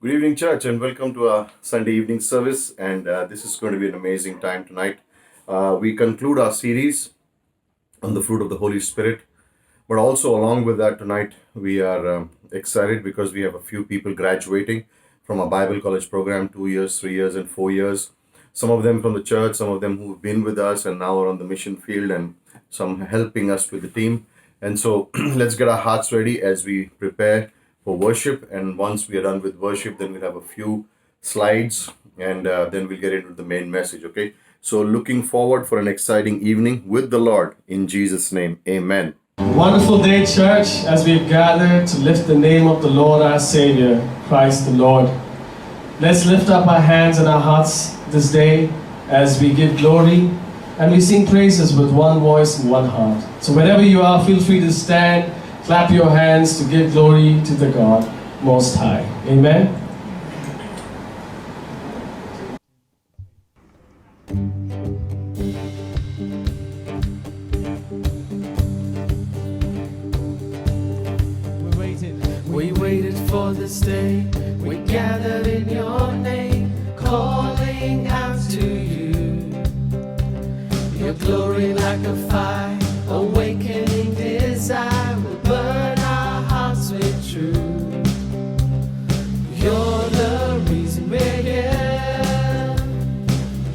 Good evening, church, and welcome to our Sunday evening service. And this is going to be an amazing time tonight. We conclude our series on the fruit of the Holy Spirit, but also along with that, tonight we are excited because we have a few people graduating from our Bible college program 2 years, 3 years, and 4 years. Some of them from the church, some of them who've been with us and now are on the mission field, and some helping us with the team. And so let's get our hearts ready as we prepare for worship. And once we are done with worship, then we'll have a few slides and then we'll get into the main message. Okay. So looking forward for an exciting evening with the Lord in Jesus' name. Amen. Wonderful day, church, as we've gathered to lift the name of the Lord our Savior, Christ the Lord. Let's lift up our hands and our hearts this day as we give glory and we sing praises with one voice and one heart. So wherever you are, feel free to stand, clap your hands to give glory to the God Most High. Amen. We waited for this day, we gathered in your name, calling out to you. Your glory like a fire, awakening desire, will burn our hearts with truth. You're the reason we're here,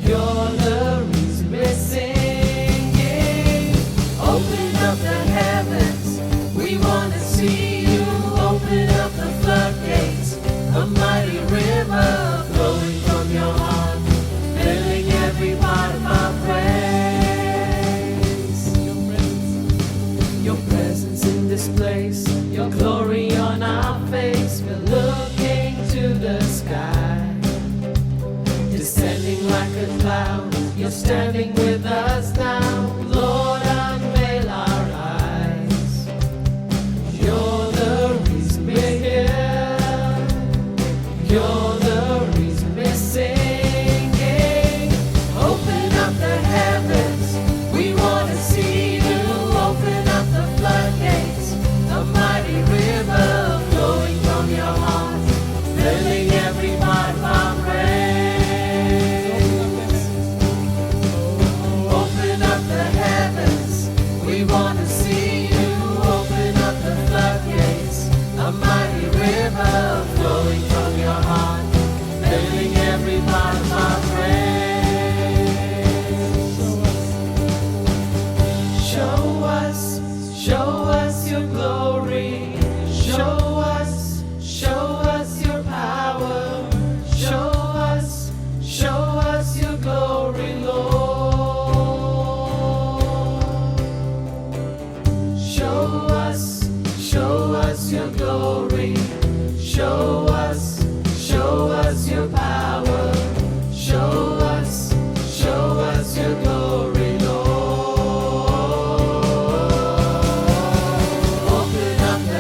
you're the reason we're singing. Open up the heavens, we want to see you. Open up the floodgates, a mighty river flowing from your heart, filling every part of our praise. Your presence in this place, your glory on our face. We're looking to the sky, descending like a cloud. You're standing with us now, Lord, unveil our eyes. You're the reason we're here, you're the reason we're singing. Open up the heavens, we want to see you. Open up the floodgates, a mighty river flowing from your heart, filling every part of our praise. Open up the heavens, we want to see you. Open up the floodgates, a mighty river flowing from your heart, filling every part of our praise. Show us your glory. Show us your power. Show us your glory, Lord. Show us your glory. Show us your power. Show us your glory, Lord. Open up the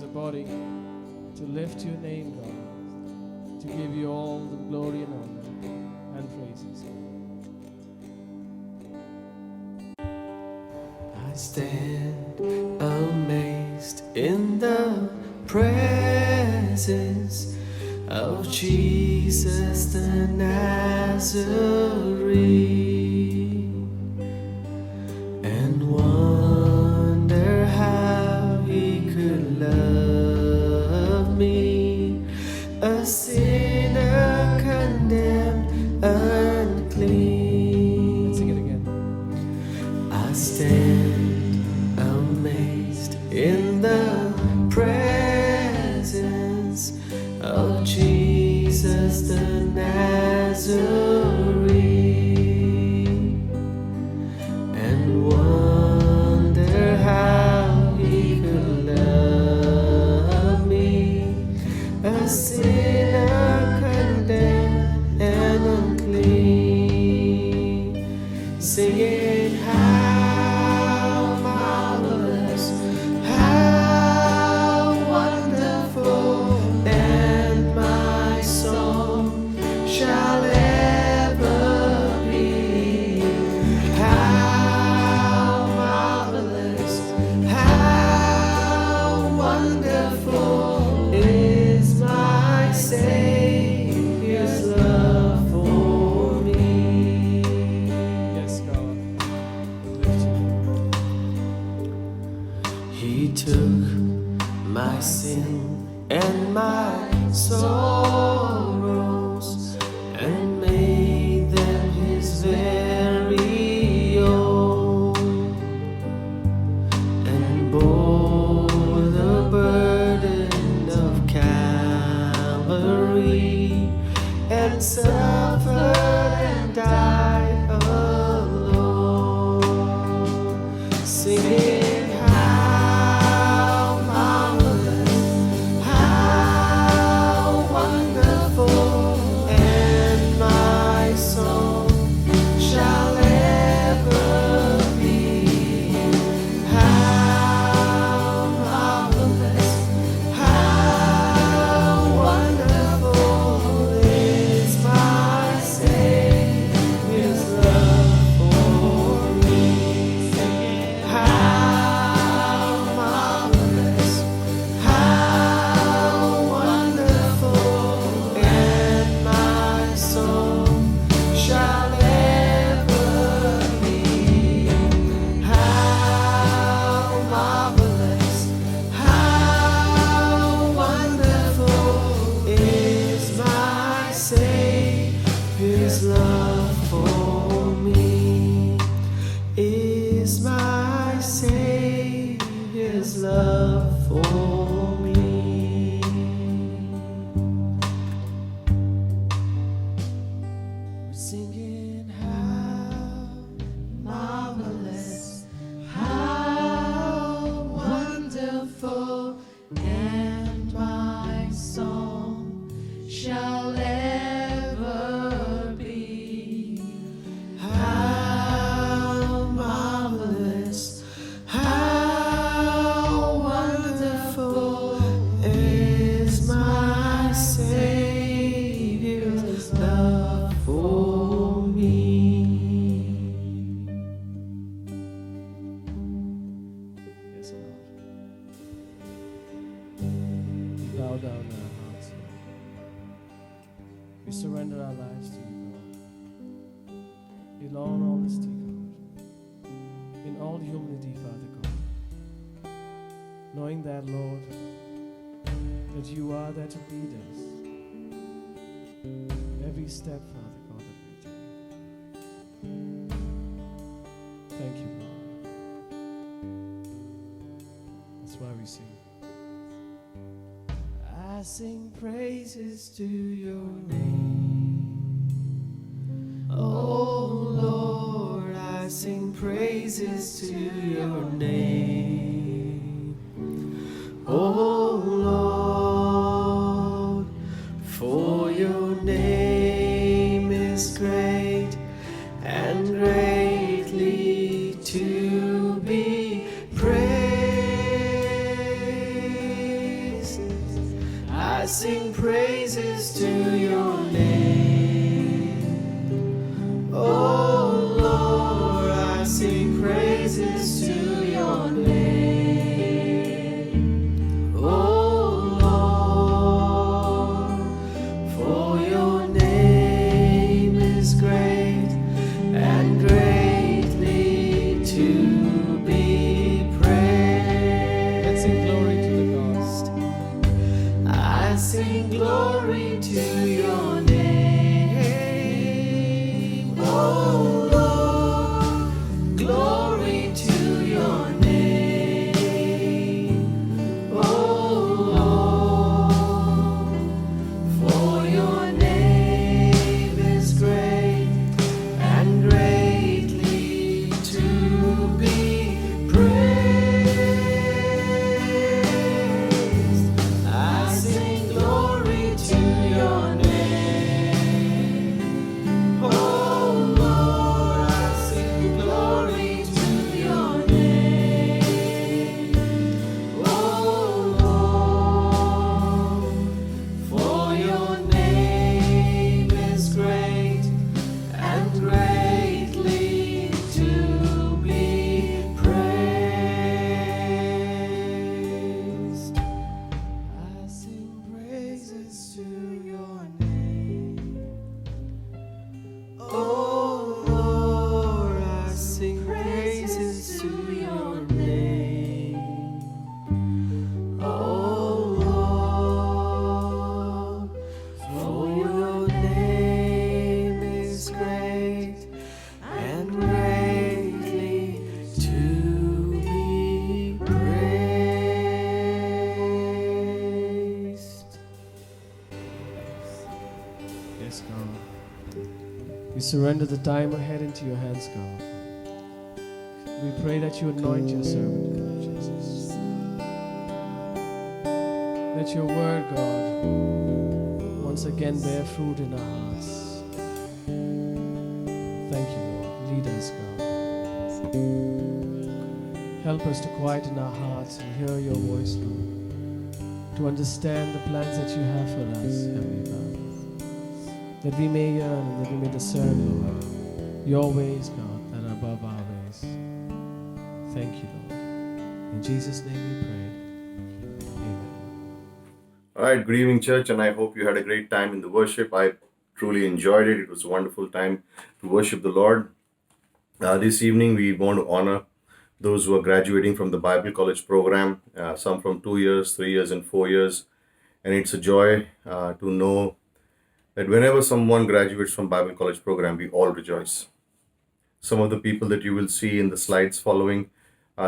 a body to lift your name, God, to give you all the glory and honor and praises. I stand amazed in the presence of Jesus the Nazarene, and wonder how he could love me, a sinner condemned unclean. Sing it again. I stand amazed in the presence of Jesus the Nazarene, and wonder how he could love me, a sinner condemned and unclean, singing how marvelous, how wonderful, and my song shall ever be. How marvelous, how wonderful is my Savior's love for me. Yes, God. Lift you. He took my sin and my sorrows and made them his very own, and bore the burden of Calvary, and suffered and died alone, singing how marvelous, how wonderful, and my song shall ever be. How marvelous, how wonderful is my Savior's love for me. How marvelous, how wonderful, and my song shall ever be. How marvelous, how wonderful is my Savior's love for me. Is my Savior's love for me. We're singing how marvelous, how wonderful, and my song shall ever be. How marvelous, how wonderful is my Savior's love for me. Yes, God. We bow down our hearts, Lord. We surrender our lives to you, God. In all honesty, God. In all humility, Father God. Knowing that, Lord, that you are there to lead us. Every step, Father God, that we take. Thank you, Lord. That's why we sing. I sing praises to your name. Oh Lord, I sing praises to your name. Oh Lord, for your name is great and greatly to be praised. I sing praises to your name. Oh Lord, I sing praises to your name. Oh Lord, for your name is great and greatly to be praised. Let's sing glory to the God. I sing glory to your name. Oh Lord, glory to your name. Oh Lord, for your name is great and greatly to be praised. I sing glory to your name. Oh Lord, I sing glory to your name. Oh Lord, for your name is great and greatly to be praised. I sing praises to your name. Oh Lord, I sing praises to your name. Oh Lord, for your name is great and greatly to be praised. Yes, God. We surrender the time ahead into your hands, God. We pray that you anoint your servant, God, Jesus. Let your word, God, once again bear fruit in our hearts. Thank you, Lord. Lead us, God. Help us to quieten our hearts and hear your voice, Lord. To understand the plans that you have for us, Heavenly Father. That we may yearn and that we may discern, Lord, your ways, God, that are above our ways. Thank you, Lord. In Jesus' name we pray. Amen. All right, good evening, church, and I hope you had a great time in the worship. I truly enjoyed it. It was a wonderful time to worship the Lord. This evening, we want to honor those who are graduating from the Bible College program, some from 2 years, 3 years, and 4 years. And it's a joy to know that whenever someone graduates from Bible College program, we all rejoice. Some of the people that you will see in the slides following,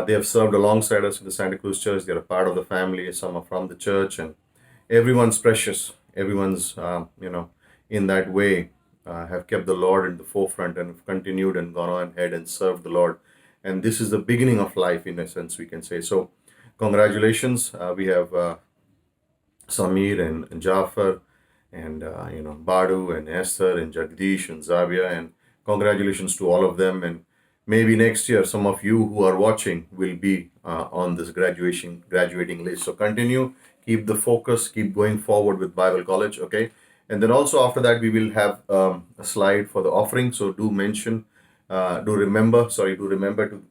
they have served alongside us in the Santa Cruz Church. They're a part of the family. Some are from the church, and everyone's precious. Everyone's, in that way, have kept the Lord in the forefront and have continued and gone on ahead and served the Lord. And this is the beginning of life, in a sense, we can say. So, congratulations. We have Samir and Jafar and Badu and Esther and Jagdish and Zavia, and congratulations to all of them. And maybe next year some of you who are watching will be on this graduating list. So continue, keep the focus, keep going forward with Bible College, okay? And then also after that we will have a slide for the offering. So do remember to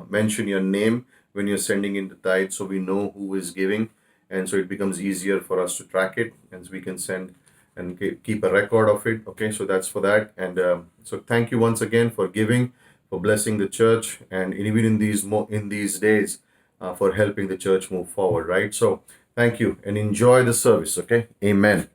mention your name when you're sending in the tithe, so we know who is giving, and so it becomes easier for us to track it, and so we can send and keep a record of it. Okay, so that's for that. And so thank you once again for giving, for blessing the church, and even in these days for helping the church move forward, right? So thank you and enjoy the service. Okay, amen.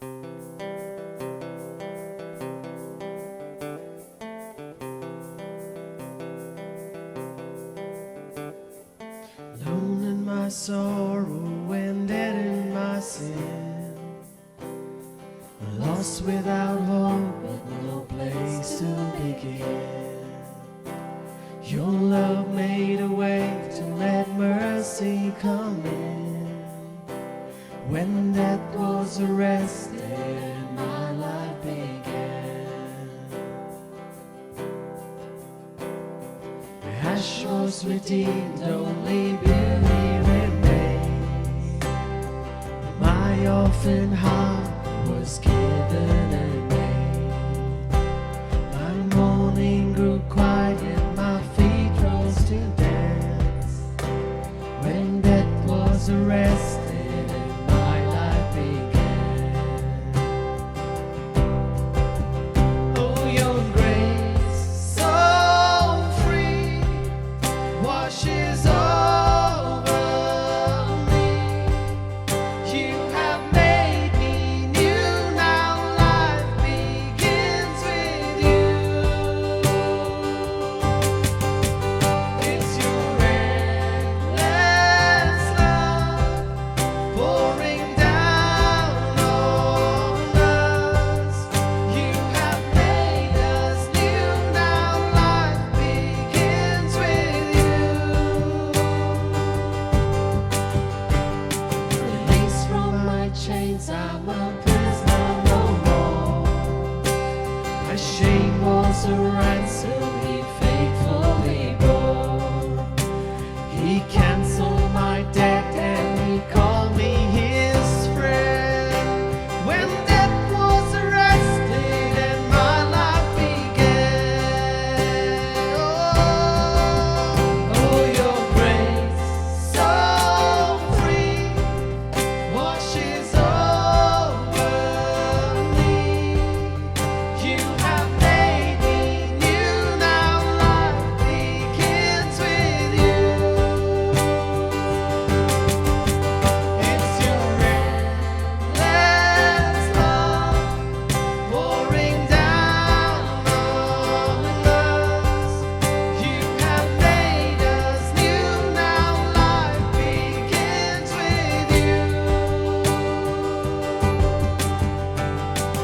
Alone in my sorrow and dead in my sin, lost without hope but no place to begin. Your love made a way to let mercy come in. When death was arrested, my life began. Ash was redeemed, only beauty remained. My orphan heart was given a name. My mourning grew quiet, and my feet rose to dance. When death was arrested and my life began. Oh, your grace, so free, washes over me. You have made me new, now life begins with you. It's your endless love pouring down on us. You have made us new, now life begins with you. Released from my chains, I'm a prisoner no more. My shame was a ransom he faithfully bore. He canceled my debt and he called me his friend. When death was arrested and my life began. Oh, your grace, so free, washes over me. You have made me new, now life begins with you. It's your endless love pouring down on us. You have made us new, now life begins with you.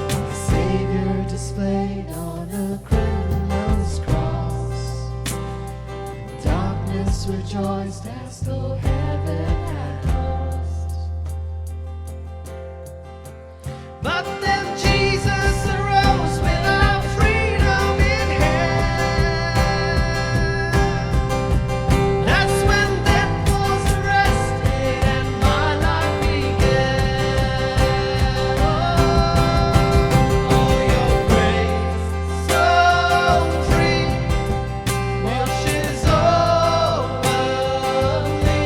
The Savior displayed on a criminal's cross. Darkness rejoiced as though heaven had lost. But then Jesus arose with our freedom in hand. That's when death was arrested and my life began. Oh, your grace, so free, washes over me.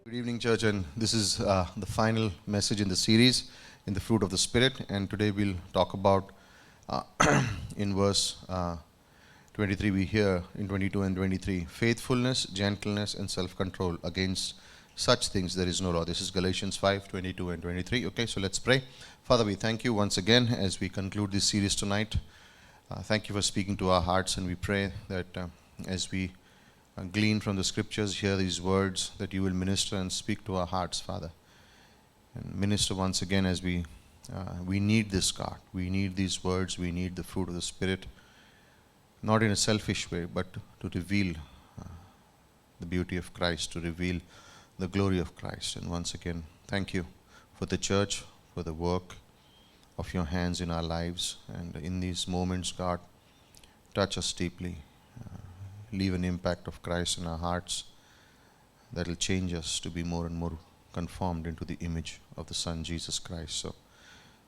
Good evening, church, and this is the final message in the series, in the fruit of the Spirit. And today we'll talk about, uh, in verse 23, we hear in 22 and 23, faithfulness, gentleness, and self-control. Against such things there is no law. This is Galatians 5, 22 and 23. Okay, so let's pray. Father, we thank you once again as we conclude this series tonight. Thank you for speaking to our hearts, and we pray that as we glean from the scriptures, hear these words, that you will minister and speak to our hearts, Father. And minister once again as we need this, God. We need these words. We need the fruit of the Spirit, not in a selfish way, but to reveal the beauty of Christ, to reveal the glory of Christ. And once again, thank you for the church, for the work of your hands in our lives. And in these moments, God, touch us deeply. Leave an impact of Christ in our hearts that will change us to be more and more conformed into the image of the Son, Jesus Christ. So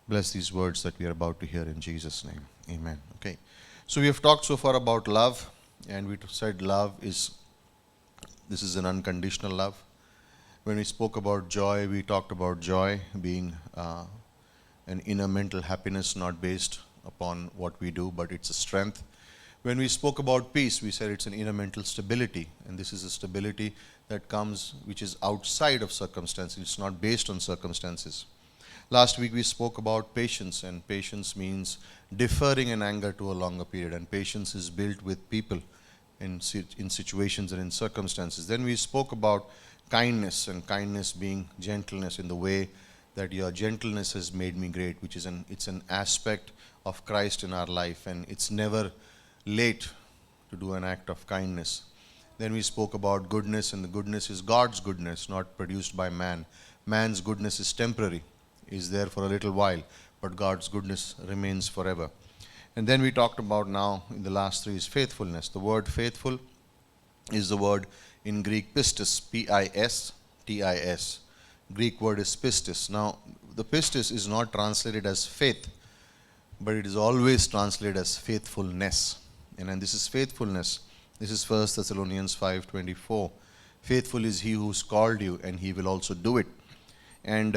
bless these words that we are about to hear in Jesus' name. Amen. Okay. So we have talked so far about love, and we said this is an unconditional love. When we spoke about joy, we talked about joy being an inner mental happiness not based upon what we do, but it's a strength. When we spoke about peace, we said it's an inner mental stability, and this is a stability that comes, which is outside of circumstances. It's not based on circumstances. Last week we spoke about patience, and patience means deferring an anger to a longer period, and patience is built with people in situations and in circumstances. Then we spoke about kindness, and kindness being gentleness in the way that your gentleness has made me great, which is it's an aspect of Christ in our life, and it's never late to do an act of kindness. Then we spoke about goodness, and the goodness is God's goodness, not produced by man. Man's goodness is temporary, is there for a little while, but God's goodness remains forever. And then we talked about now, in the last three, is faithfulness. The word faithful is the word in Greek pistis, P-I-S-T-I-S. Greek word is pistis. Now, the pistis is not translated as faith, but it is always translated as faithfulness. And this is faithfulness. This is 1 Thessalonians 5:24. Faithful is he who's called you, and he will also do it. And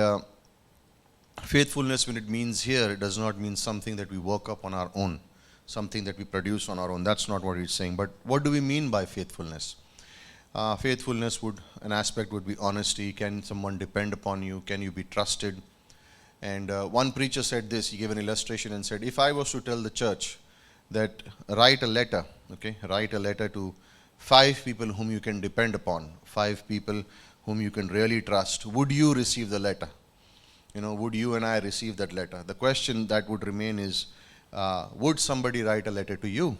faithfulness, when it means here, it does not mean something that we work up on our own, something that we produce on our own. That's not what it's saying. But what do we mean by faithfulness? Faithfulness an aspect would be honesty. Can someone depend upon you? Can you be trusted? And one preacher said this. He gave an illustration and said, if I was to tell the church that write a letter to 5 people whom you can depend upon, 5 people whom you can really trust, would you receive the letter? Would you and I receive that letter? The question that would remain is, would somebody write a letter to you?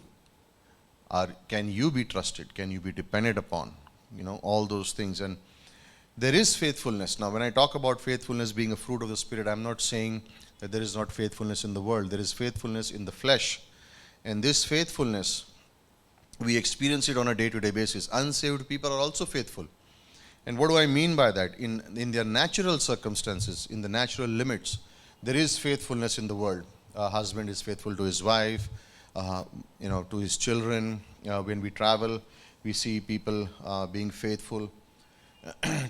Or can you be trusted? Can you be depended upon? All those things. And there is faithfulness. Now, when I talk about faithfulness being a fruit of the Spirit, I'm not saying that there is not faithfulness in the world. There is faithfulness in the flesh. And this faithfulness, we experience it on a day-to-day basis. Unsaved people are also faithful. And what do I mean by that? In their natural circumstances, in the natural limits, there is faithfulness in the world. A husband is faithful to his wife, to his children. When we travel, we see people being faithful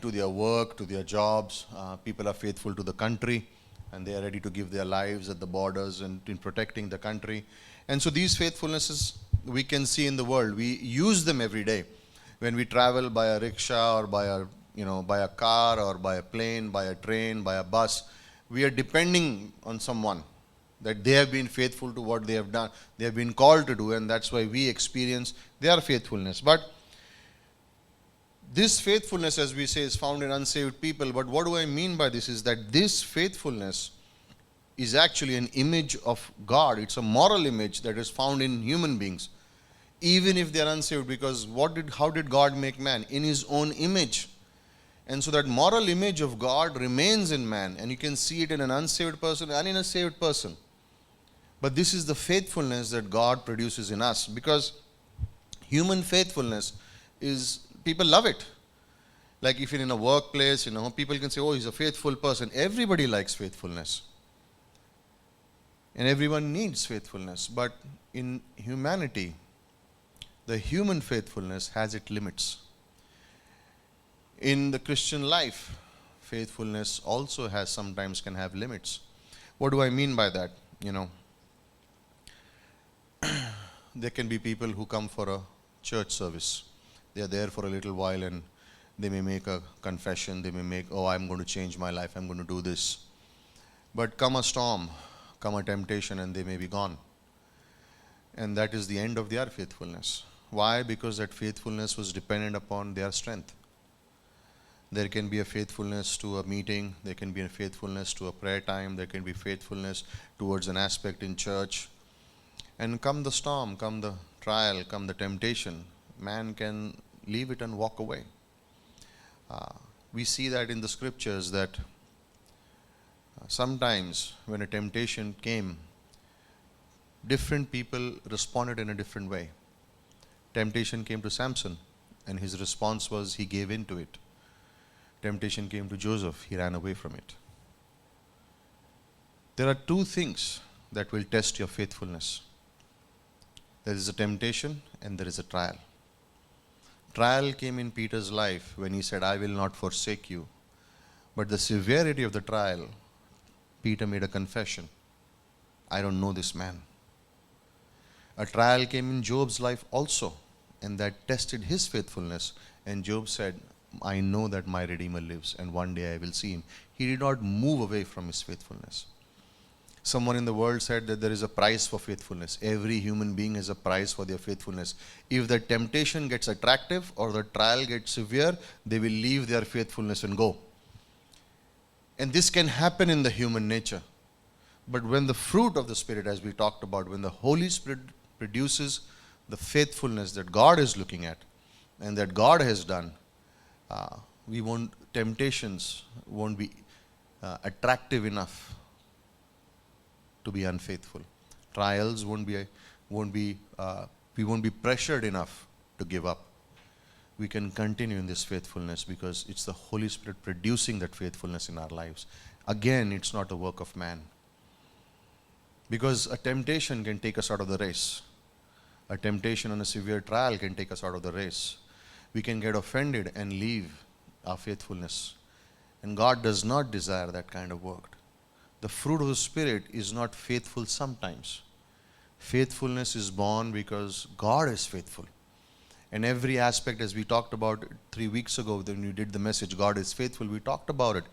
to their work, to their jobs. People are faithful to the country, and they are ready to give their lives at the borders and in protecting the country. And so these faithfulnesses we can see in the world. We use them every day. When we travel by a rickshaw or by a car or by a plane, by a train, by a bus, we are depending on someone, that they have been faithful to what they have done. They have been called to do, and that's why we experience their faithfulness. But this faithfulness, as we say, is found in unsaved people. But what do I mean by this is that this faithfulness is actually an image of God. It's a moral image that is found in human beings, even if they are unsaved, because how did God make man? In his own image. And so that moral image of God remains in man, and you can see it in an unsaved person and in a saved person. But this is the faithfulness that God produces in us, because human faithfulness is, people love it. Like if you're in a workplace, people can say, oh, he's a faithful person. Everybody likes faithfulness. And everyone needs faithfulness. But in humanity, the human faithfulness has its limits. In the Christian life, faithfulness also has sometimes can have limits. What do I mean by that? There can be people who come for a church service. They are there for a little while and they may make a confession. They may make, oh, I'm going to change my life. I'm going to do this. But come a storm, come a temptation, and they may be gone. And that is the end of their faithfulness. Why? Because that faithfulness was dependent upon their strength. There can be a faithfulness to a meeting. There can be a faithfulness to a prayer time. There can be faithfulness towards an aspect in church. And come the storm, come the trial, come the temptation, man can leave it and walk away. We see that in the scriptures that sometimes when a temptation came, different people responded in a different way. Temptation came to Samson, and his response was he gave in to it. Temptation came to Joseph, he ran away from it. There are two things that will test your faithfulness. There is a temptation and there is a trial. Trial came in Peter's life when he said, I will not forsake you. But the severity of the trial, Peter made a confession. I don't know this man. A trial came in Job's life also, and that tested his faithfulness. And Job said, I know that my Redeemer lives, and one day I will see him. He did not move away from his faithfulness. Someone in the world said that there is a price for faithfulness. Every human being has a price for their faithfulness. If the temptation gets attractive or the trial gets severe, they will leave their faithfulness and go. And this can happen in the human nature. But when the fruit of the Spirit, as we talked about, when the Holy Spirit produces the faithfulness that God is looking at and that God has done, temptations won't be attractive enough to be unfaithful. Trials we won't be pressured enough to give up. We can continue in this faithfulness because it's the Holy Spirit producing that faithfulness in our lives. Again, it's not the work of man. Because a temptation can take us out of the race. A temptation and a severe trial can take us out of the race. We can get offended and leave our faithfulness. And God does not desire that kind of work. The fruit of the Spirit is not faithful sometimes. Faithfulness is born because God is faithful. And every aspect, as we talked about 3 weeks ago when we did the message, God is faithful, we talked about it,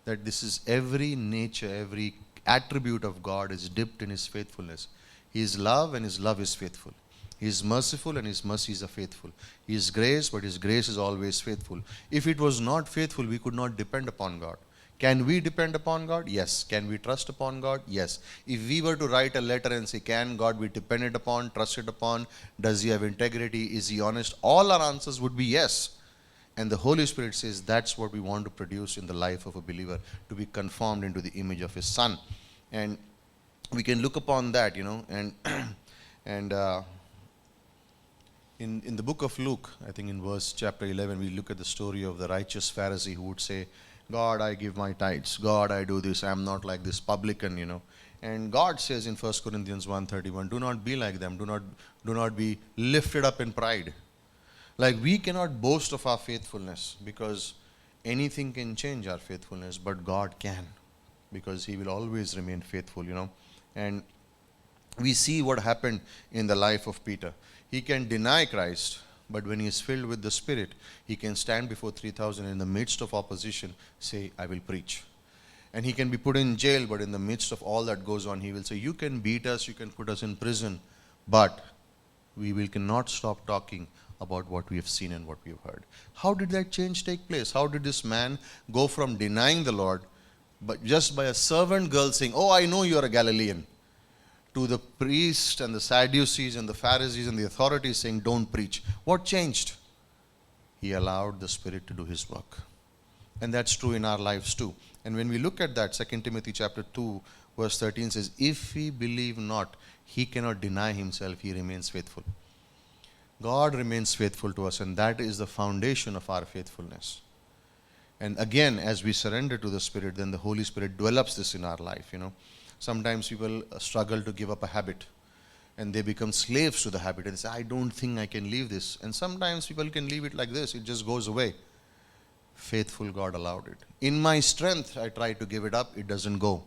that this is every nature, every attribute of God is dipped in His faithfulness. He is love and His love is faithful. He is merciful and His mercies are faithful. He is grace, but His grace is always faithful. If it was not faithful, we could not depend upon God. Can we depend upon God? Yes. Can we trust upon God? Yes. If we were to write a letter and say, can God be depended upon, trusted upon? Does He have integrity? Is He honest? All our answers would be yes. And the Holy Spirit says that's what we want to produce in the life of a believer, to be conformed into the image of His Son. And we can look upon that, and in the book of Luke, I think in chapter 11, we look at the story of the righteous Pharisee who would say, God, I give my tithes. God, I do this. I'm not like this publican, And God says in 1 Corinthians 1:31, do not be like them. Do not be lifted up in pride. Like, we cannot boast of our faithfulness because anything can change our faithfulness, but God can, because He will always remain faithful, And we see what happened in the life of Peter. He can deny Christ, but when he is filled with the Spirit, he can stand before 3,000 in the midst of opposition, say, I will preach. And he can be put in jail, but in the midst of all that goes on, he will say, you can beat us, you can put us in prison, but we cannot stop talking about what we have seen and what we have heard. How did that change take place? How did this man go from denying the Lord, but just by a servant girl saying, oh, I know you are a Galilean, to the priests and the Sadducees and the Pharisees and the authorities saying, don't preach? What changed? He allowed the Spirit to do His work. And that's true in our lives too. And when we look at that, 2 Timothy chapter 2, verse 13 says, if he believe not, he cannot deny himself, he remains faithful. God remains faithful to us, and that is the foundation of our faithfulness. And again, as we surrender to the Spirit, then the Holy Spirit develops this in our life, Sometimes people struggle to give up a habit and they become slaves to the habit and say, I don't think I can leave this. And sometimes people can leave it like this, it just goes away. faithful, God allowed it. In my strength, I try to give it up, it doesn't go.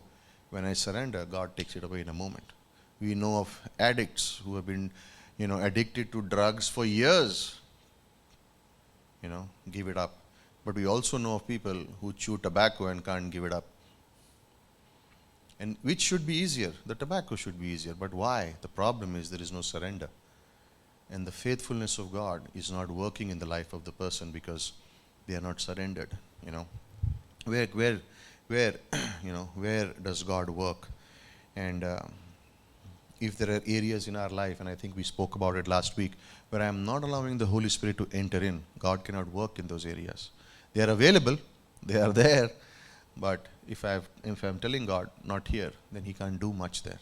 When I surrender, God takes it away in a moment. We know of addicts who have been, addicted to drugs for years, give it up. But we also know of people who chew tobacco and can't give it up. And which should be easier? The tobacco should be easier. But why? The problem is there is no surrender. And the faithfulness of God is not working in the life of the person because they are not surrendered. Where where does God work? And if there are areas in our life, and I think we spoke about it last week, where I am not allowing the Holy Spirit to enter in, God cannot work in those areas. They are available, they are there, but if I'm telling God, not here, then He can't do much there.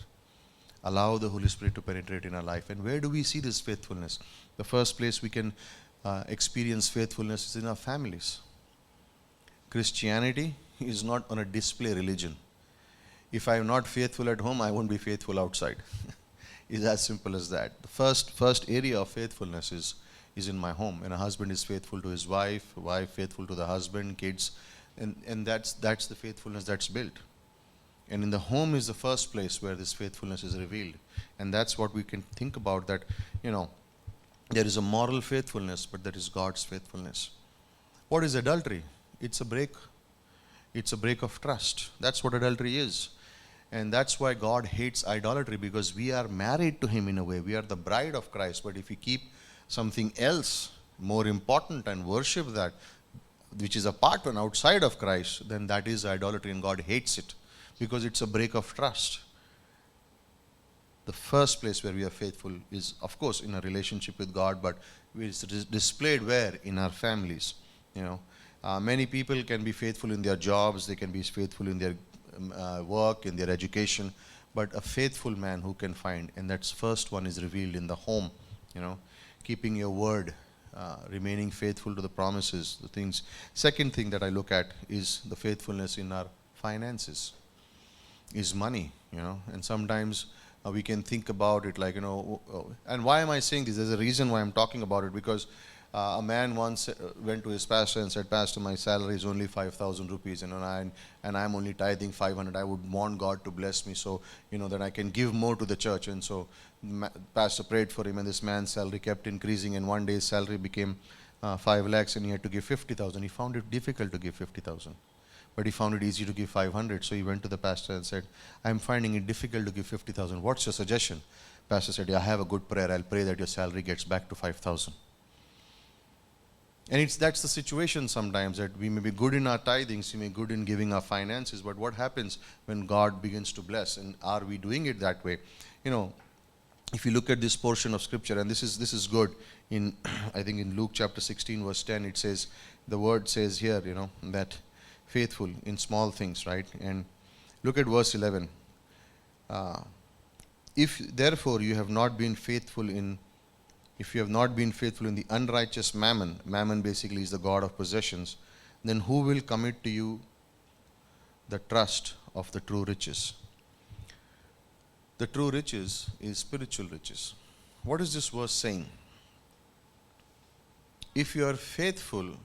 Allow the Holy Spirit to penetrate in our life. And where do we see this faithfulness? The first place we can experience faithfulness is in our families. Christianity is not on a display religion. If I am not faithful at home, I won't be faithful outside. It's as simple as that. The first area of faithfulness is in my home. When a husband is faithful to his wife faithful to the husband, kids, and that's the faithfulness that's built. And in the home is the first place where this faithfulness is revealed. And that's what we can think about, that, there is a moral faithfulness, but there is God's faithfulness. What is adultery? It's a break of trust. That's what adultery is. And that's why God hates idolatry, because we are married to Him in a way. We are the bride of Christ. But if we keep something else more important and worship that, which is apart and outside of Christ, then that is idolatry, and God hates it because it's a break of trust. The first place where we are faithful is, of course, in a relationship with God, but it's displayed where? In our families. Many people can be faithful in their jobs, they can be faithful in their work, in their education, but a faithful man who can find, and that's first one is revealed in the home, keeping your word, remaining faithful to the promises, the things. Second thing that I look at is the faithfulness in our finances, is money, and sometimes we can think about it like, and why am I saying this? There's a reason why I'm talking about it, because a man once went to his pastor and said, "Pastor, my salary is only 5,000 rupees, and I'm only tithing 500. I would want God to bless me so, that I can give more to the church." And so pastor prayed for him, and this man's salary kept increasing, and one day his salary became 5 lakhs, and he had to give 50,000. He found it difficult to give 50,000, but he found it easy to give 500. So he went to the pastor and said, "I'm finding it difficult to give 50,000. What's your suggestion?" Pastor said, "I have a good prayer. I'll pray that your salary gets back to 5,000. And that's the situation sometimes, that we may be good in our tithings, we may be good in giving our finances, but what happens when God begins to bless? And are we doing it that way? If you look at this portion of scripture, and this is good, in I think in Luke chapter 16 verse 10, it says, the word says here, that faithful in small things, right? And look at verse 11. If therefore you have not been faithful in the unrighteous mammon basically is the god of possessions, then who will commit to you the trust of the true riches? The true riches is spiritual riches. What is this verse saying? If you are faithful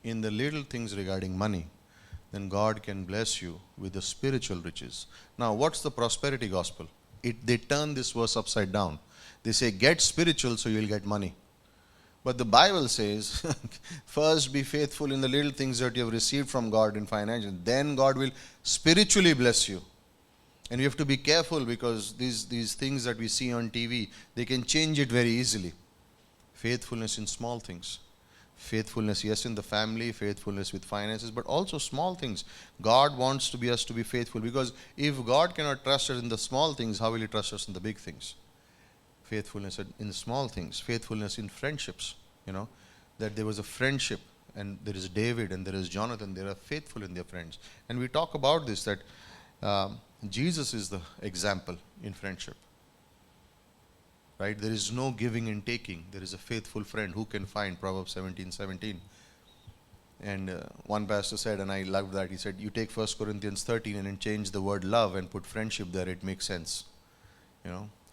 in the little things regarding money, then God can bless you with the spiritual riches. Now, what's the prosperity gospel? They turn this verse upside down. They say, get spiritual so you'll get money. But the Bible says, first be faithful in the little things that you have received from God in financial, then God will spiritually bless you. And we have to be careful, because these things that we see on TV, they can change it very easily. Faithfulness in small things. Faithfulness, yes, in the family, faithfulness with finances, but also small things. God wants us to be faithful, because if God cannot trust us in the small things, how will He trust us in the big things? Faithfulness in the small things. Faithfulness in friendships. That there was a friendship, and there is David and there is Jonathan. They are faithful in their friends. And we talk about this, that Jesus is the example in friendship. Right? There is no giving and taking. There is a faithful friend who can find, Proverbs 17:17. And one pastor said, and I loved that, he said, you take 1 Corinthians 13 and then change the word love and put friendship there, it makes sense.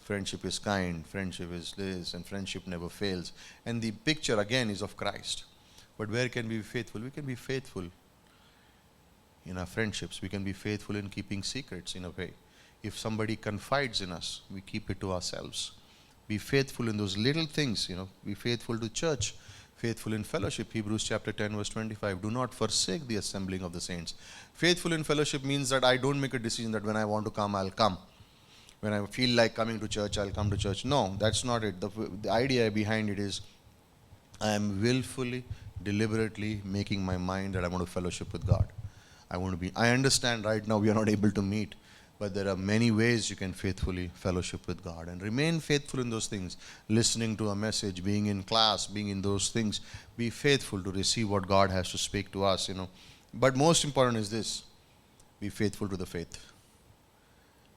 Friendship is kind, friendship is this, and friendship never fails. And the picture again is of Christ, But where can we be faithful? We can be faithful in our friendships. We can be faithful in keeping secrets in a way. If somebody confides in us, we keep it to ourselves. Be faithful in those little things, Be faithful to church, faithful in fellowship. Hebrews chapter 10 verse 25. Do not forsake the assembling of the saints. Faithful in fellowship means that I don't make a decision that when I want to come, I'll come. When I feel like coming to church, I'll come to church. No, that's not it. The idea behind it is I am willfully, deliberately making my mind that I want to fellowship with God. I understand right now we are not able to meet, but there are many ways you can faithfully fellowship with God and remain faithful in those things. Listening to a message, being in class, being in those things. Be faithful to receive what God has to speak to us, But most important is this: be faithful to the faith.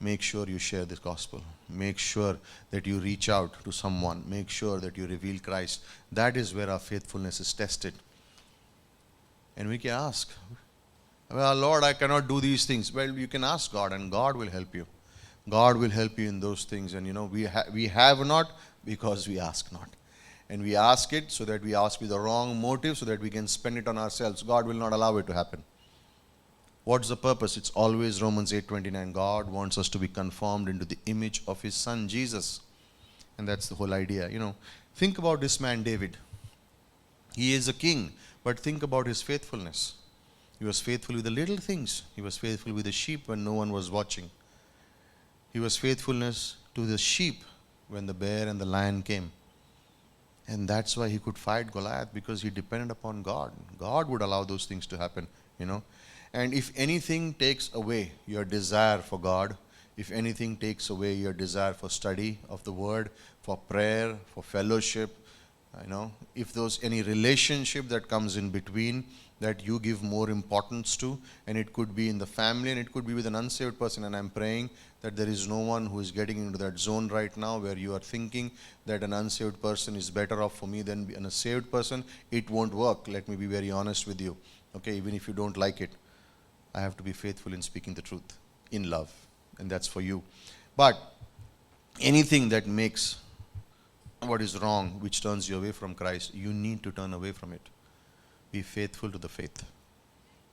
Make sure you share this gospel. Make sure that you reach out to someone. Make sure that you reveal Christ. That is where our faithfulness is tested. And we can ask, well, Lord, I cannot do these things. Well, you can ask God and God will help you. God will help you in those things. And we have not because we ask not. And we ask it so that we ask with the wrong motive so that we can spend it on ourselves. God will not allow it to happen. What's the purpose? It's always Romans 8:29. God wants us to be conformed into the image of His Son, Jesus. And that's the whole idea. Think about this man, David. He is a king, but think about his faithfulness. He was faithful with the little things. He was faithful with the sheep when no one was watching. He was faithfulness to the sheep when the bear and the lion came. And that's why he could fight Goliath, because he depended upon God. God would allow those things to happen, And if anything takes away your desire for God, if anything takes away your desire for study of the Word, for prayer, for fellowship, if there's any relationship that comes in between that you give more importance to, and it could be in the family and it could be with an unsaved person, and I'm praying that there is no one who is getting into that zone right now where you are thinking that an unsaved person is better off for me than a saved person. It won't work. Let me be very honest with you. Okay, even if you don't like it, I have to be faithful in speaking the truth in love, and that's for you. But anything that makes what is wrong, which turns you away from Christ, you need to turn away from it. Be faithful to the faith.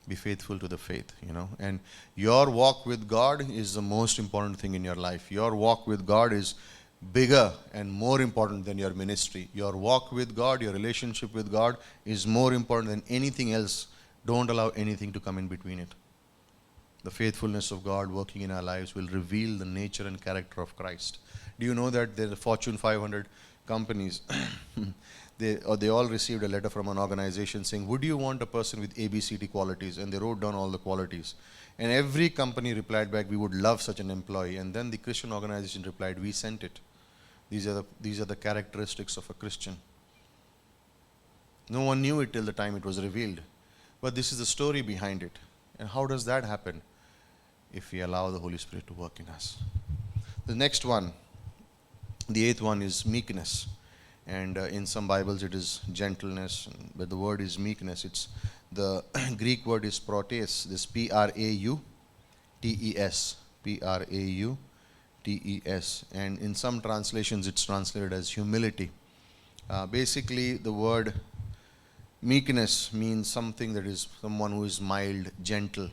Be faithful to the faith, And your walk with God is the most important thing in your life. Your walk with God is bigger and more important than your ministry. Your walk with God, your relationship with God is more important than anything else. Don't allow anything to come in between it. The faithfulness of God working in our lives will reveal the nature and character of Christ. Do you know that the Fortune 500 companies, they all received a letter from an organization saying, would you want a person with ABCD qualities? And they wrote down all the qualities. And every company replied back, we would love such an employee. And then the Christian organization replied, we sent it. These are the characteristics of a Christian. No one knew it till the time it was revealed. But this is the story behind it. And how does that happen? If we allow the Holy Spirit to work in us. The next one, the 8th one, is meekness. And in some Bibles it is gentleness, but the word is meekness. It's the Greek word is protes, this P-R-A-U-T-E-S. P-R-A-U-T-E-S. And in some translations it's translated as humility. Basically the word meekness means something that is someone who is mild, gentle,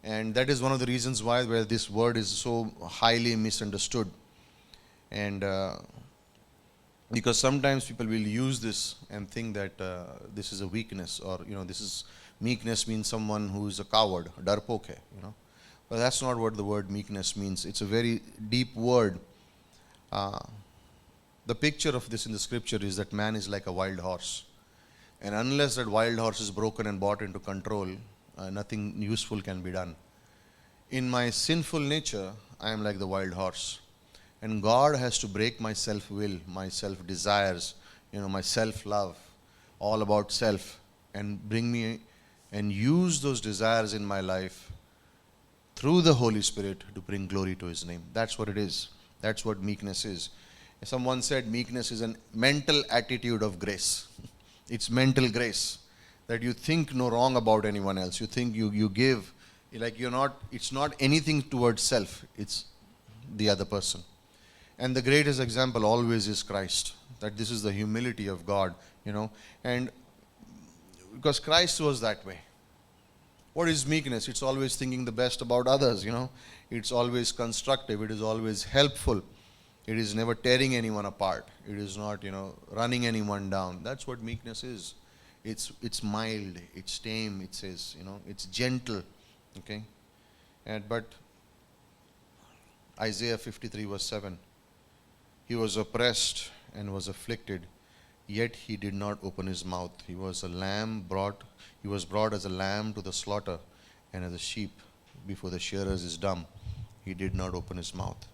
And that is one of the reasons why where this word is so highly misunderstood. And because sometimes people will use this and think that this is a weakness, or this is meekness means someone who is a coward, darpoke, But that's not what the word meekness means. It's a very deep word. The picture of this in the scripture is that man is like a wild horse. And unless that wild horse is broken and brought into control, nothing useful can be done. In my sinful nature, I am like the wild horse. And God has to break my self-will, my self-desires, my self-love, all about self, and bring me and use those desires in my life through the Holy Spirit to bring glory to His name. That's what it is. That's what meekness is. Someone said meekness is a mental attitude of grace. It's mental grace, that you think no wrong about anyone else. You think you give, like it's not anything towards self, it's the other person. And the greatest example always is Christ, that this is the humility of God, And because Christ was that way. What is meekness? It's always thinking the best about others, It's always constructive. It is always helpful. It is never tearing anyone apart. It is not, running anyone down. That's what meekness is. It's mild. It's tame. It says, it's gentle. Okay? But Isaiah 53 verse 7. He was oppressed and was afflicted, yet he did not open his mouth. He was brought as a lamb to the slaughter, and as a sheep before the shearers is dumb. He did not open his mouth.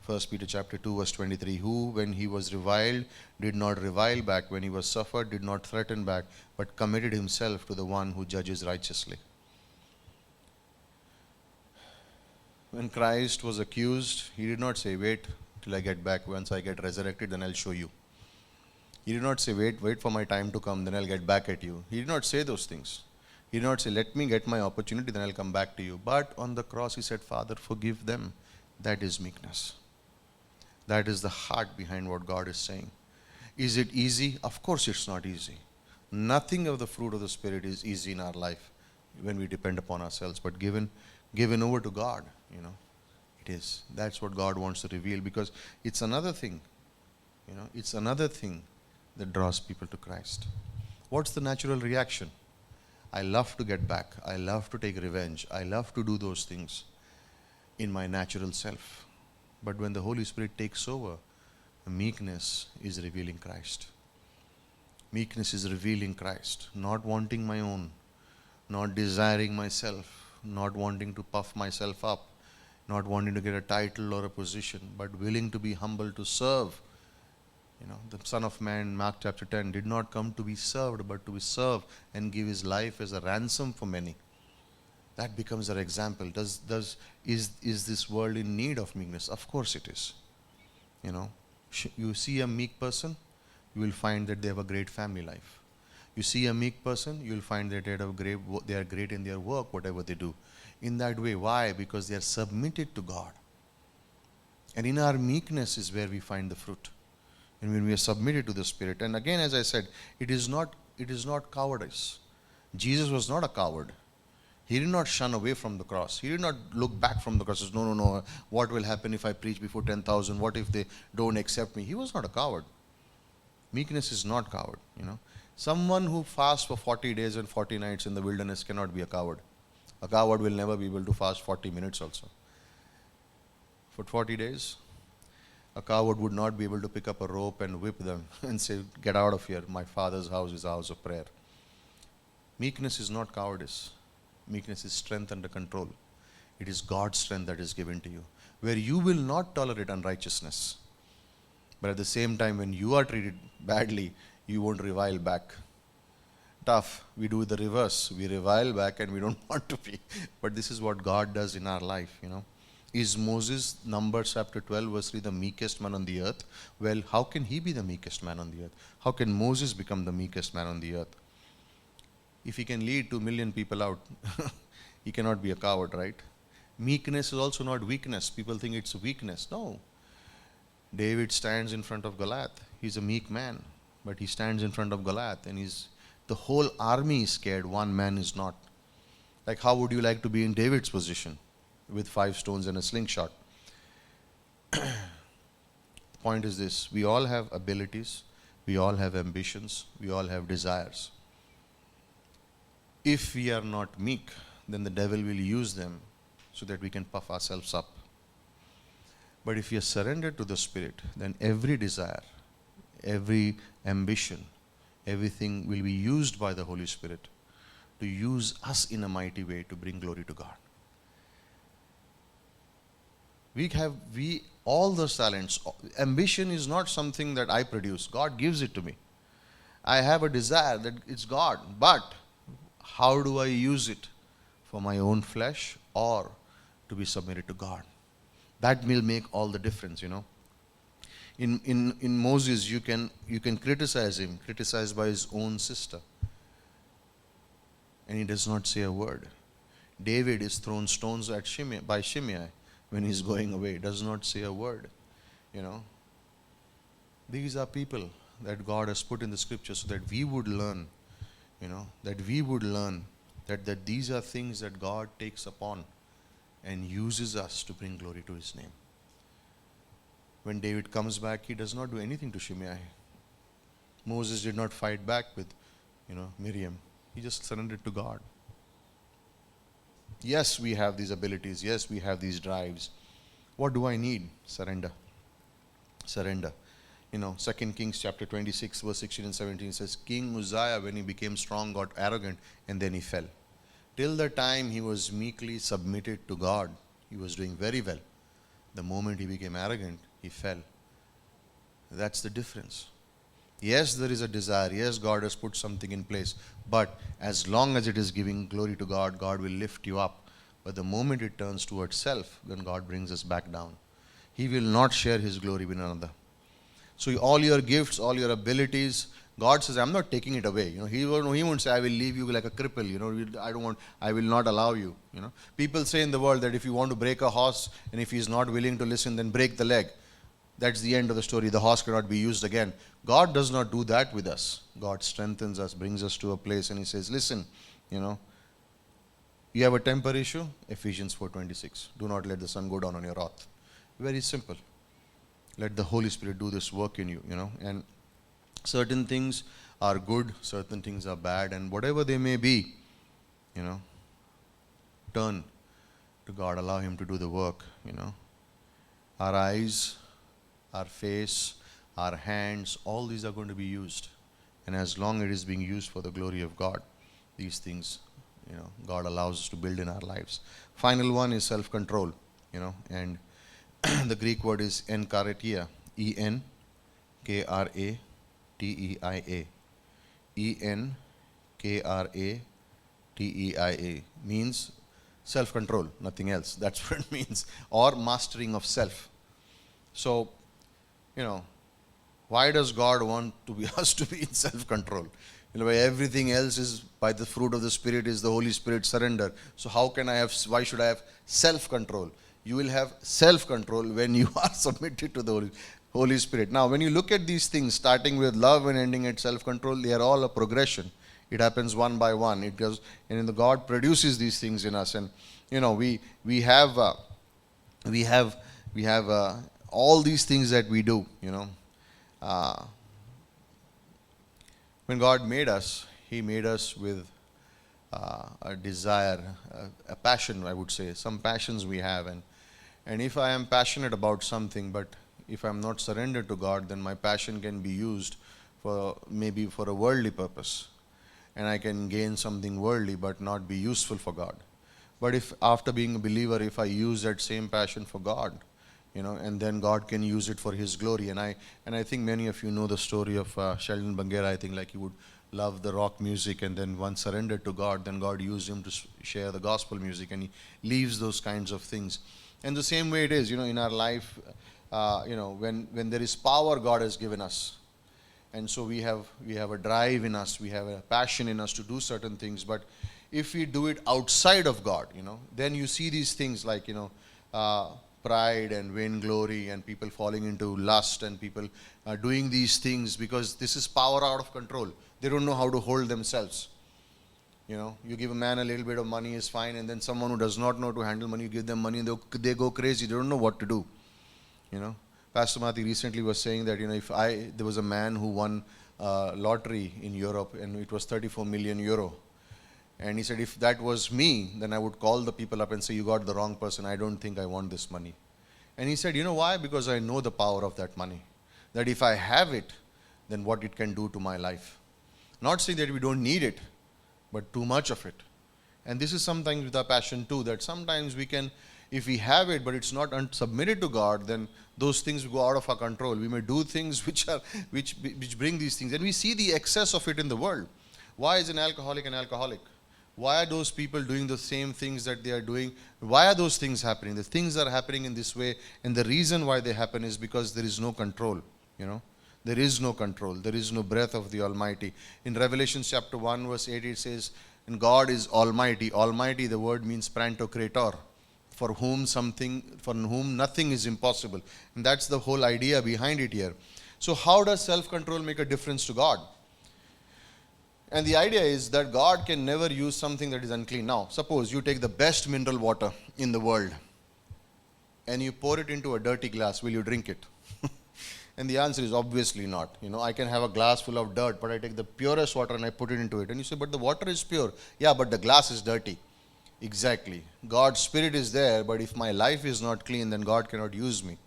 1 Peter chapter 2 verse 23. Who, when he was reviled, did not revile back. When he was suffered, did not threaten back, but committed himself to the one who judges righteously. When Christ was accused, he did not say, wait till I get back. Once I get resurrected, then I'll show you. He did not say, wait for my time to come, then I'll get back at you. He did not say those things. He did not say, let me get my opportunity, then I'll come back to you. But on the cross, he said, Father, forgive them. That is meekness. That is the heart behind what God is saying. Is it easy? Of course it's not easy. Nothing of the fruit of the Spirit is easy in our life when we depend upon ourselves. But given over to God, it is. That's what God wants to reveal, because it's another thing. It's another thing that draws people to Christ. What's the natural reaction? I love to get back. I love to take revenge. I love to do those things in my natural self. But when the Holy Spirit takes over, meekness is revealing Christ. Meekness is revealing Christ. Not wanting my own, not desiring myself, not wanting to puff myself up, not wanting to get a title or a position, but willing to be humble to serve. The Son of Man, Mark chapter 10, did not come to be served, but to be served and give his life as a ransom for many. That becomes our example. Is this world in need of meekness? Of course it is. You see a meek person, you will find that they have a great family life. You see a meek person, you will find that they are great in their work, whatever they do. In that way. Why? Because they are submitted to God. And in our meekness is where we find the fruit. And when we are submitted to the Spirit. And again, as I said, it is not cowardice. Jesus was not a coward. He did not shun away from the cross. He did not look back from the cross and say, no, what will happen if I preach before 10,000? What if they don't accept me? He was not a coward. Meekness is not coward, Someone who fasts for 40 days and 40 nights in the wilderness cannot be a coward. A coward will never be able to fast 40 minutes also. For 40 days, a coward would not be able to pick up a rope and whip them and say, get out of here. My Father's house is a house of prayer. Meekness is not cowardice. Meekness is strength under control. It is God's strength that is given to you, where you will not tolerate unrighteousness. But at the same time, when you are treated badly, you won't revile back. Tough. We do the reverse. We revile back and we don't want to be. But this is what God does in our life, Is Moses, Numbers chapter 12 verse 3, the meekest man on the earth? Well, how can he be the meekest man on the earth? How can Moses become the meekest man on the earth? If he can lead 2 million people out, he cannot be a coward, right? Meekness is also not weakness. People think it's weakness. No. David stands in front of Goliath. He's a meek man, but he stands in front of Goliath and the whole army is scared. One man is not. Like, how would you like to be in David's position with 5 stones and a slingshot? The point is this: we all have abilities, we all have ambitions, we all have desires. If we are not meek, then the devil will use them so that we can puff ourselves up. But if we are surrendered to the Spirit, then every desire, every ambition, everything will be used by the Holy Spirit to use us in a mighty way to bring glory to God. We all those talents. Ambition is not something that I produce. God gives it to me. I have a desire that it's God, but how do I use it? For my own flesh or to be submitted to God? That will make all the difference, In Moses, you can criticize him, criticized by his own sister, and he does not say a word. David is thrown stones at by Shimei when he's going away, does not say a word. These are people that God has put in the scripture so that we would learn, that we would learn that these are things that God takes upon and uses us to bring glory to His name. When David comes back, he does not do anything to Shimei. Moses did not fight back with, Miriam. He just surrendered to God. Yes, we have these abilities. Yes, we have these drives. What do I need? Surrender. Surrender. 2 Kings chapter 26 verse 16 and 17 says, King Uzziah, when he became strong, got arrogant, and then he fell. Till the time he was meekly submitted to God, he was doing very well. The moment he became arrogant, he fell. That's the difference. Yes, there is a desire. Yes, God has put something in place. But as long as it is giving glory to God, God will lift you up. But the moment it turns towards self, then God brings us back down. He will not share His glory with another. So all your gifts, all your abilities, God says, I'm not taking it away. He won't say, I will leave you like a cripple. I will not allow you. People say in the world that if you want to break a horse and if he is not willing to listen, then break the leg. That's the end of the story. The horse cannot be used again. God does not do that with us. God strengthens us, brings us to a place, and He says, listen, you have a temper issue? Ephesians 4:26. Do not let the sun go down on your wrath. Very simple. Let the Holy Spirit do this work in you, and certain things are good, certain things are bad, and whatever they may be, turn to God, allow Him to do the work, Our eyes, our face, our hands, all these are going to be used. And as long as it is being used for the glory of God, these things, God allows us to build in our lives. Final one is self-control, and the Greek word is enkrateia, enkrateia. enkrateia means self-control, nothing else. That's what it means. Or mastering of self. So, why does God want us to be in self-control? Everything else is by the fruit of the Spirit is the Holy Spirit surrender. So why should I have self-control? You will have self-control when you are submitted to the Holy Spirit. Now, when you look at these things, starting with love and ending at self-control, they are all a progression. It happens one by one. It goes, and God produces these things in us. And we have all these things that we do. When God made us, He made us with a desire, a passion, I would say. Some passions we have, and if I am passionate about something, but if I am not surrendered to God, then my passion can be used for maybe for a worldly purpose, and I can gain something worldly but not be useful for God. But if after being a believer, if I use that same passion for God, and then God can use it for His glory. And I think many of you know the story of Sheldon Bangera. I think he would love the rock music, and then once surrendered to God, then God used him to share the gospel music, and he leaves those kinds of things. And the same way it is, in our life, when there is power God has given us, and so we have a drive in us, we have a passion in us to do certain things. But if we do it outside of God, then you see these things like pride and vainglory, and people falling into lust, and people doing these things because this is power out of control. They don't know how to hold themselves. You give a man a little bit of money is fine, and then someone who does not know to handle money, you give them money and they go crazy. They don't know what to do. Pastor Mati recently was saying that there was a man who won lottery in Europe, and it was 34 million euro. And he said, if that was me, then I would call the people up and say, you got the wrong person. I don't think I want this money. And he said, why? Because I know the power of that money. That if I have it, then what it can do to my life. Not saying that we don't need it, but too much of it. And this is sometimes with our passion too, that sometimes we can, if we have it, but it's not submitted to God, then those things go out of our control. We may do things which bring these things. And we see the excess of it in the world. Why is an alcoholic an alcoholic? Why are those people doing the same things that they are doing? Why are those things happening? The things are happening in this way, and the reason why they happen is because there is no control. There is no control. There is no breath of the Almighty. In Revelation chapter 1 verse 8 it says, and God is Almighty. Almighty, the word means Pantocrator, for whom nothing is impossible. And that's the whole idea behind it here. So how does self-control make a difference to God? And the idea is that God can never use something that is unclean. Now, suppose you take the best mineral water in the world and you pour it into a dirty glass, will you drink it? And the answer is obviously not. I can have a glass full of dirt, but I take the purest water and I put it into it. And you say, but the water is pure. Yeah, but the glass is dirty. Exactly. God's Spirit is there, but if my life is not clean, then God cannot use me.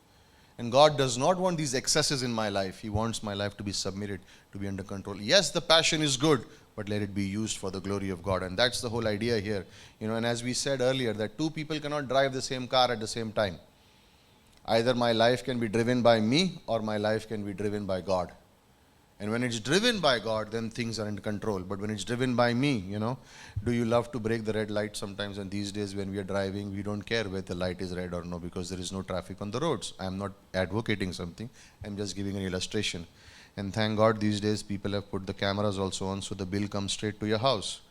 And God does not want these excesses in my life. He wants my life to be submitted, to be under control. Yes, the passion is good, but let it be used for the glory of God. And that's the whole idea here. And as we said earlier, that two people cannot drive the same car at the same time. Either my life can be driven by me or my life can be driven by God. And when it's driven by God, then things are in control. But when it's driven by me, do you love to break the red light sometimes? And these days when we are driving, we don't care whether the light is red or no, because there is no traffic on the roads. I'm not advocating something. I'm just giving an illustration. And thank God these days people have put the cameras also on, so the bill comes straight to your house.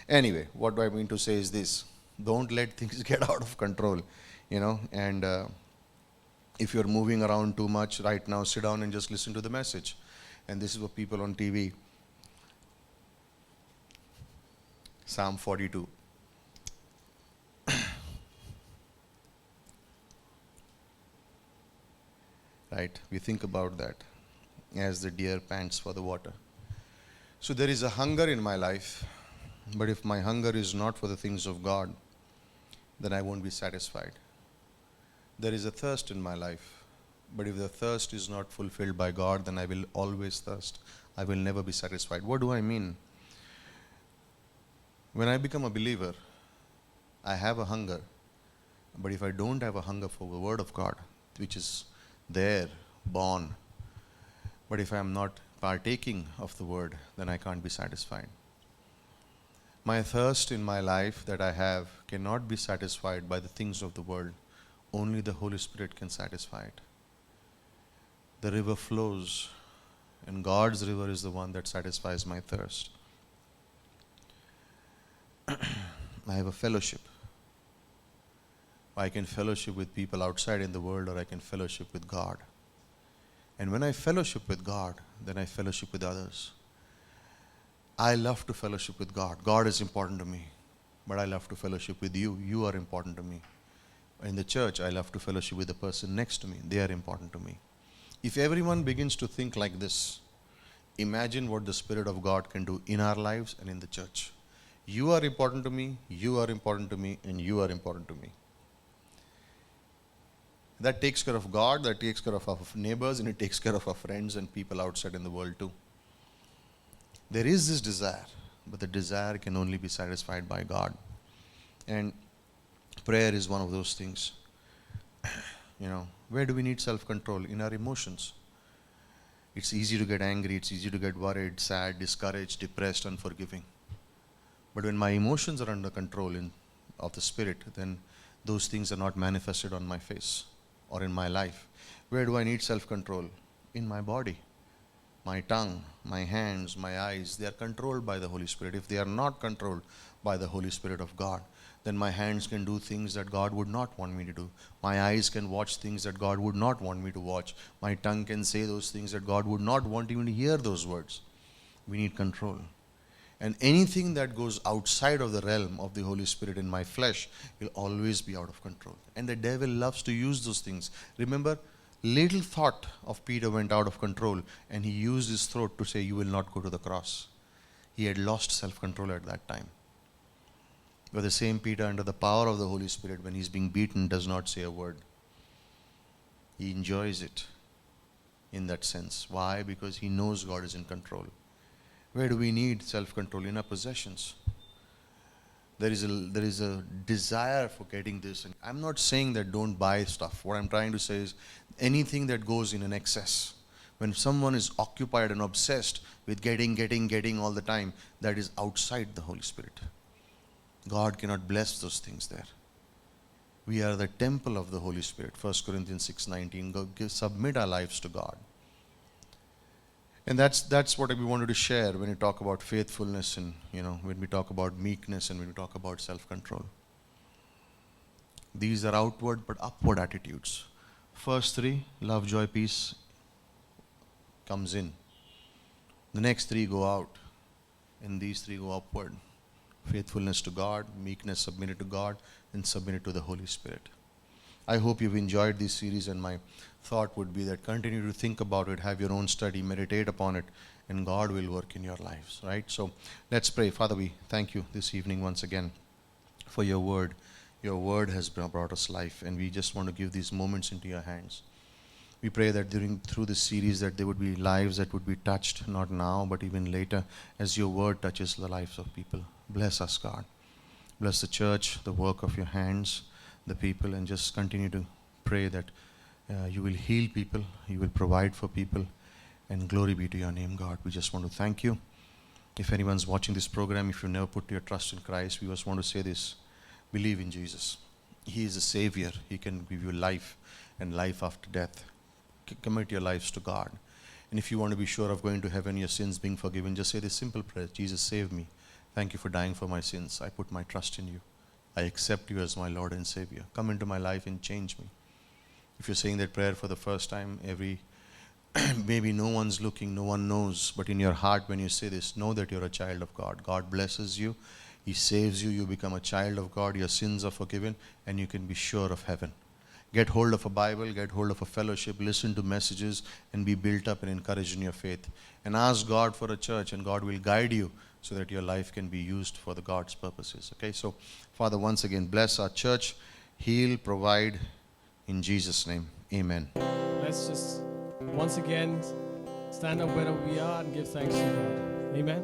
Anyway, what I mean to say is this. Don't let things get out of control, and if you're moving around too much right now, sit down and just listen to the message. And this is what people on TV. Psalm 42. Right? We think about that as the deer pants for the water. So there is a hunger in my life, but if my hunger is not for the things of God, then I won't be satisfied. There is a thirst in my life, but if the thirst is not fulfilled by God, then I will always thirst. I will never be satisfied. What do I mean? When I become a believer, I have a hunger, but if I don't have a hunger for the Word of God, which is there, born, but if I am not partaking of the Word, then I can't be satisfied. My thirst in my life that I have cannot be satisfied by the things of the world. Only the Holy Spirit can satisfy it. The river flows, and God's river is the one that satisfies my thirst. I have a fellowship. I can fellowship with people outside in the world, or I can fellowship with God. And when I fellowship with God, then I fellowship with others. I love to fellowship with God. God is important to me, but I love to fellowship with you. You are important to me. In the church, I love to fellowship with the person next to me. They are important to me. If everyone begins to think like this, imagine what the Spirit of God can do in our lives and in the church. You are important to me, you are important to me, and you are important to me. That takes care of God, that takes care of our neighbors, and it takes care of our friends and people outside in the world too. There is this desire, but the desire can only be satisfied by God. And prayer is one of those things. Where do we need self-control? In our emotions. It's easy to get angry, it's easy to get worried, sad, discouraged, depressed, unforgiving. But when my emotions are under control of the Spirit, then those things are not manifested on my face or in my life. Where do I need self-control? In my body. My tongue, my hands, my eyes, they are controlled by the Holy Spirit. If they are not controlled by the Holy Spirit of God, then my hands can do things that God would not want me to do. My eyes can watch things that God would not want me to watch. My tongue can say those things that God would not want even to hear those words. We need control. And anything that goes outside of the realm of the Holy Spirit in my flesh will always be out of control. And the devil loves to use those things. Remember, little thought of Peter went out of control, and he used his throat to say, "You will not go to the cross." He had lost self-control at that time. But the same Peter, under the power of the Holy Spirit, when he's being beaten, does not say a word. He enjoys it in that sense. Why? Because he knows God is in control. Where do we need self-control? In our possessions. There is a desire for getting this. And I'm not saying that don't buy stuff. What I'm trying to say is anything that goes in an excess. When someone is occupied and obsessed with getting all the time, that is outside the Holy Spirit. God cannot bless those things there. We are the temple of the Holy Spirit. 1 Corinthians 6:19. Submit our lives to God. And that's what we wanted to share when we talk about faithfulness and when we talk about meekness and when we talk about self-control. These are outward but upward attitudes. First three, love, joy, peace, comes in. The next three go out. and these three go upward. Faithfulness to God, meekness submitted to God, and submitted to the Holy Spirit. I hope you've enjoyed this series, and my thought would be that continue to think about it, have your own study, meditate upon it, and God will work in your lives, right? So let's pray. Father, we thank you this evening once again for your word. Your word has brought us life, and we just want to give these moments into your hands. We pray that through this series that there would be lives that would be touched, not now, but even later, as your word touches the lives of people. Bless us, God. Bless the church, the work of your hands, the people, and just continue to pray that you will heal people, you will provide for people, and glory be to your name, God. We just want to thank you. If anyone's watching this program, if you've never put your trust in Christ, we just want to say this: believe in Jesus. He is a Savior. He can give you life and life after death. Commit your lives to God. And if you want to be sure of going to heaven, your sins being forgiven, just say this simple prayer: Jesus, save me. Thank you for dying for my sins. I put my trust in you. I accept you as my Lord and Savior. Come into my life and change me. If you're saying that prayer for the first time, maybe no one's looking, no one knows, but in your heart when you say this, know that you're a child of God. God blesses you. He saves you. You become a child of God. Your sins are forgiven, and you can be sure of heaven. Get hold of a Bible, get hold of a fellowship, listen to messages, and be built up and encouraged in your faith. And ask God for a church, and God will guide you so that your life can be used for the God's purposes. Okay, so Father, once again, bless our church, heal, provide, in Jesus' name. Amen. Let's just once again stand up wherever we are and give thanks to God. Amen.